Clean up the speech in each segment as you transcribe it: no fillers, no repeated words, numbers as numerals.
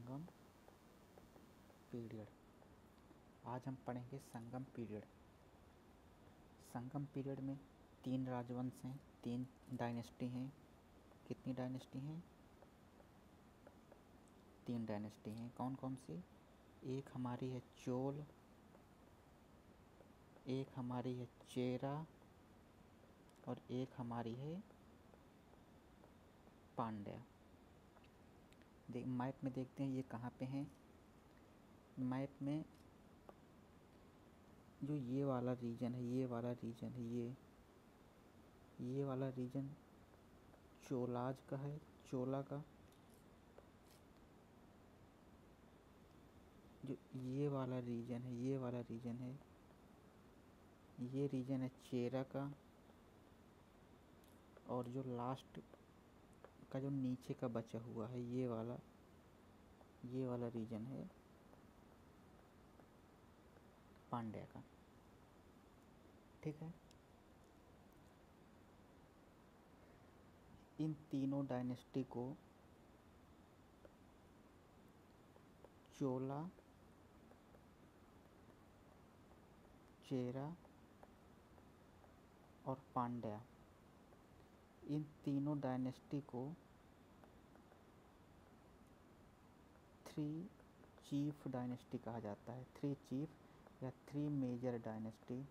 संगम period. आज हम पढ़ेंगे संगम पीरियड। संगम पीरियड में 3 राजवंश हैं, 3 डायनेस्टी हैं। कितनी डायनेस्टी हैं? 3 डायनेस्टी हैं। कौन कौन सी? एक हमारी है चोल, एक हमारी है चेरा और एक हमारी है पांड्या। मैप में देखते हैं ये कहाँ पे हैं। मैप में जो ये वाला रीजन है, ये वाला रीजन है, ये वाला रीजन चोलाज का है, चोला का। जो ये वाला रीजन है, ये वाला रीजन है, ये रीजन है चेरा का। और जो लास्ट का जो नीचे का बचा हुआ है, ये वाला रीजन है पांड्या का। ठीक है। इन तीनों डायनेस्टी को चोला, चेरा और पांड्या, इन तीनों डायनेस्टी को 3 चीफ डायनेस्टी कहा जाता है। 3 चीफ या 3 मेजर डायनेस्टी।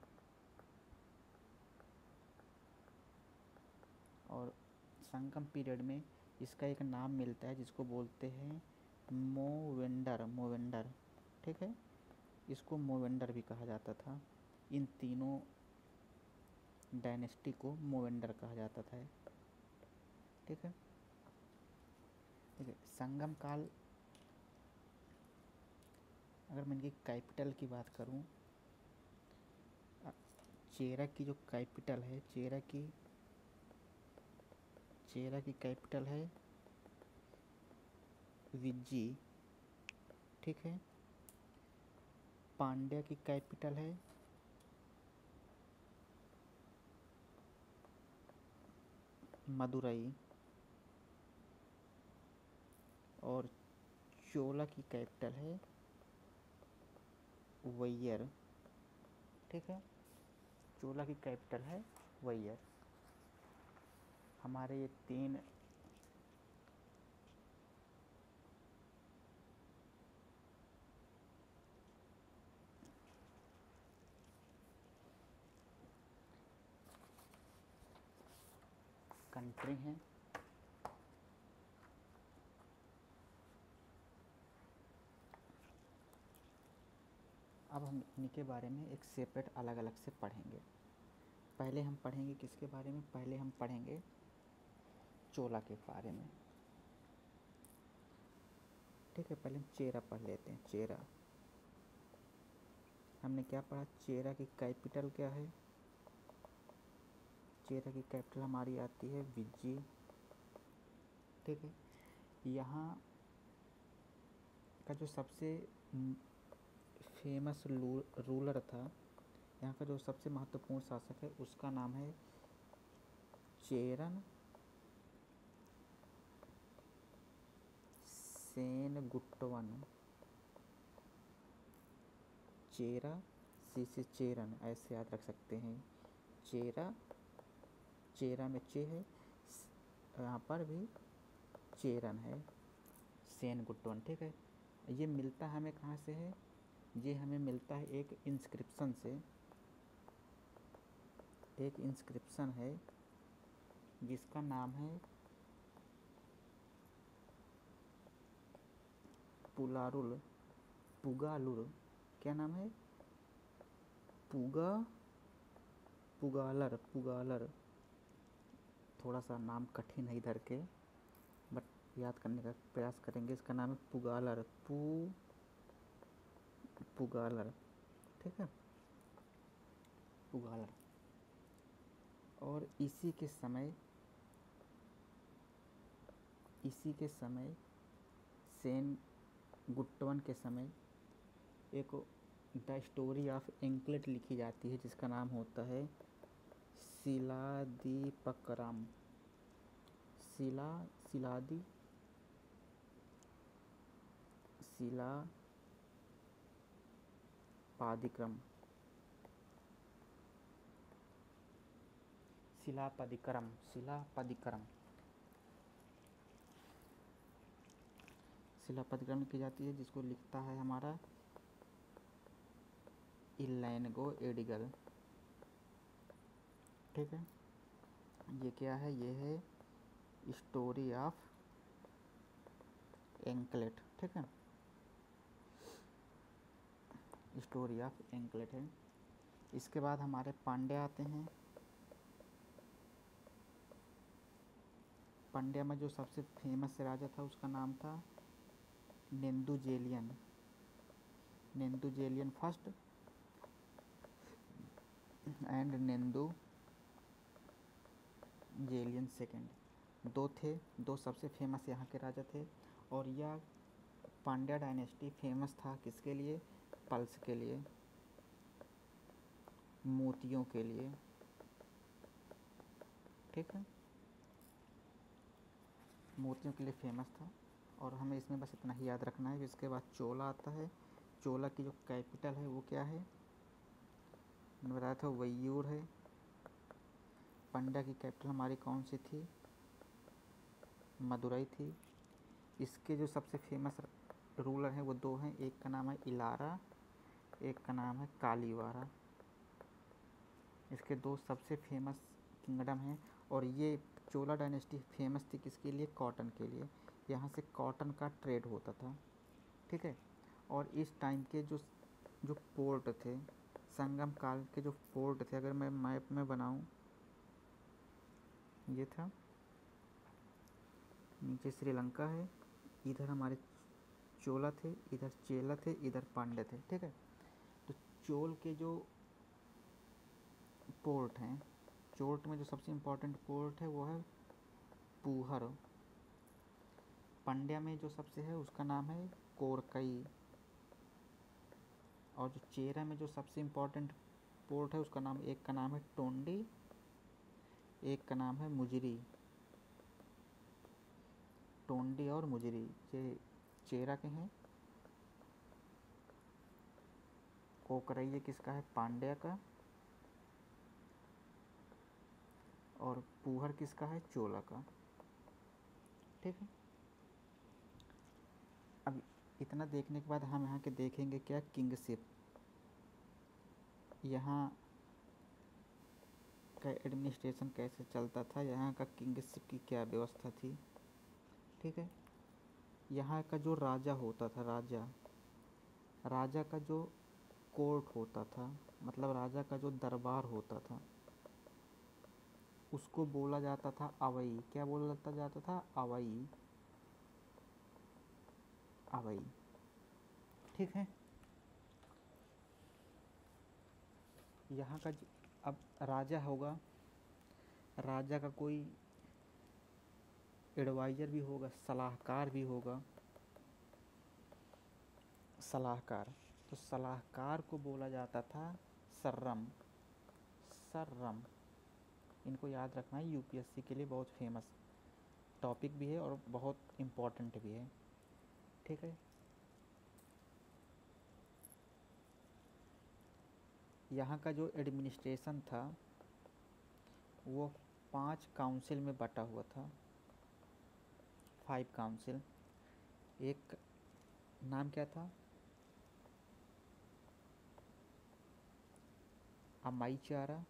और संगम पीरियड में इसका एक नाम मिलता है जिसको बोलते हैं मोवेंडर। ठीक है, इसको मोवेंडर भी कहा जाता था। इन तीनों डायनेस्टी को मोवेंडर कहा जाता था। ठीक है। ठीक है। संगम काल, अगर मैं इनकी कैपिटल की बात करूं, चेरा की जो कैपिटल है, चेरा की कैपिटल है विज्जी। ठीक है। पांड्या की कैपिटल है मदुरई। और चोला की कैपिटल है वैयर। ठीक है, चोला की कैपिटल है वैयर। हमारे ये 3 कंट्री हैं। अब हम इनके बारे में एक सेपरेट अलग अलग से पढ़ेंगे। पहले हम पढ़ेंगे किसके बारे में? पहले हम पढ़ेंगे चोला के बारे में। ठीक है, पहले हम चेरा पढ़ लेते हैं। चेरा हमने क्या पढ़ा? चेरा की कैपिटल क्या है? चेरा की कैपिटल हमारी आती है विज्जी। ठीक है। यहाँ का जो सबसे फेमस रूलर था, यहाँ का जो सबसे महत्वपूर्ण शासक है, उसका नाम है चेरन सेनगुट्टवन। चेरा से चेरन ऐसे याद रख सकते हैं। चेरा में चे है, यहाँ पर भी चेरन है, सेनगुट्टवन। ठीक है। ये मिलता हमें कहाँ से है? ये हमें मिलता है एक इंस्क्रिप्शन से। एक इंस्क्रिप्शन है जिसका नाम है पुगालुर। क्या नाम है? पुगालर। थोड़ा सा नाम कठिन है इधर के, बट याद करने का प्रयास करेंगे। इसका नाम है पुगालर। ठीक है, पुगालर। और इसी के समय सेनगुट्टवन के समय एक द स्टोरी ऑफ एंकलेट लिखी जाती है जिसका नाम होता है शिलादीपकरम। शिलादी शिलापादिक्रम, शिलापदिक्रम, शिलापदिक्रम, शिलापदिक्रम की जाती है, जिसको लिखता है हमारा इलैनगो एडिगल। ठीक है, ये क्या है, ये है स्टोरी ऑफ एंकलेट। ठीक है, स्टोरी ऑफ एंकलेट है। इसके बाद हमारे पांड्या आते हैं। पांड्या में जो सबसे फेमस राजा था उसका नाम था नेंदुजेलियन, नेंदुजेलियन फर्स्ट एंड नेंदुजेलियन सेकंड, दो थे, दो सबसे फेमस यहाँ के राजा थे। और यह पांड्या डायनेस्टी फेमस था किसके लिए, पल्स के लिए, मोतियों के लिए। ठीक है, मोतियों के लिए फेमस था। और हमें इसमें बस इतना ही याद रखना है। इसके बाद चोला आता है। चोला की जो कैपिटल है वो क्या है, मैंने बताया था वय्यूर है। पांड्या की कैपिटल हमारी कौन सी थी, मदुरई थी। इसके जो सबसे फेमस रूलर हैं वो दो हैं, एक का नाम है इलारा, एक का नाम है कालीवारा। इसके दो सबसे फेमस किंगडम हैं। और ये चोला डायनेस्टी फेमस थी किसके लिए, कॉटन के लिए। यहाँ से कॉटन का ट्रेड होता था। ठीक है, और इस टाइम के जो जो पोर्ट थे, संगम काल के जो पोर्ट थे, अगर मैं मैप में बनाऊं, ये था, नीचे श्रीलंका है, इधर हमारे चोला थे, इधर चेला थे, इधर पांड्या थे। ठीक है, तो चोल के जो पोर्ट हैं, चोट में जो सबसे इम्पोर्टेंट पोर्ट है वो है पूहर। पांड्या में जो सबसे है उसका नाम है कोरकई। और जो चेरा में जो सबसे इम्पोर्टेंट पोर्ट है उसका नाम, एक का नाम है टोंडी, एक का नाम है मुजरी। टोंडी और मुजरी ये चेरा के हैं। कोकरई ये किसका है, पांड्या का। और पूहर किसका है, चोला का। ठीक है, अब इतना देखने के बाद हम यहाँ के देखेंगे क्या, किंगशिप। यहाँ का एडमिनिस्ट्रेशन कैसे चलता था, यहाँ का किंगशिप की क्या व्यवस्था थी। ठीक है, यहाँ का जो राजा होता था, राजा का जो कोर्ट होता था, मतलब राजा का जो दरबार होता था, उसको बोला जाता था अवई। क्या बोला जाता था, अवई, अवई। ठीक है, यहाँ का अब राजा होगा, राजा का कोई एडवाइज़र भी होगा, सलाहकार भी होगा, सलाहकार। तो सलाहकार को बोला जाता था सर्रम, सर्रम। इनको याद रखना है, यूपीएससी के लिए बहुत फेमस टॉपिक भी है और बहुत इम्पोर्टेंट भी है। ठीक है, यहाँ का जो एडमिनिस्ट्रेशन था वो 5 काउंसिल में बटा हुआ था, 5 काउंसिल। एक नाम क्या था, अमाईचारा,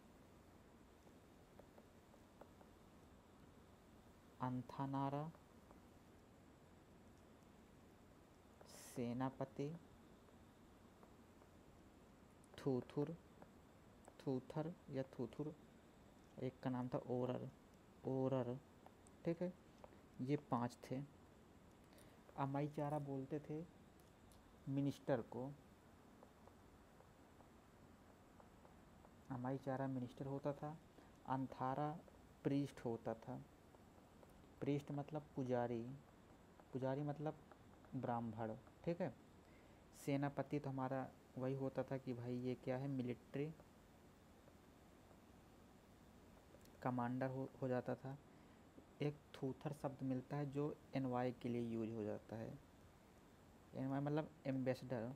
अंथानारा, सेनापति, थूथुर, थूथर या थूथुर, एक का नाम था ओरर, ओरर। ठीक है, ये 5 थे। अमाईचारा बोलते थे मिनिस्टर को, अमाईचारा मिनिस्टर होता था। अंथारा प्रीस्ट होता था, प्रीस्ट मतलब पुजारी, पुजारी मतलब ब्राह्मण। ठीक है, सेनापति तो हमारा वही होता था कि भाई ये क्या है, मिलिट्री कमांडर हो जाता था। एक थूथर शब्द मिलता है जो एनवाय के लिए यूज हो जाता है, एनवाई मतलब एम्बेसडर,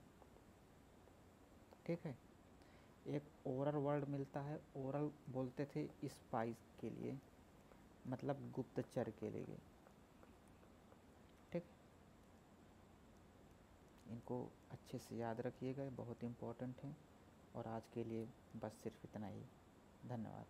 ठीक है। एक ओरल वर्ड मिलता है, ओरल बोलते थे स्पाइस के लिए, मतलब गुप्तचर के लिए, ठीक। इनको अच्छे से याद रखिएगा, बहुत इम्पोर्टेंट हैं। और आज के लिए बस सिर्फ इतना ही। धन्यवाद।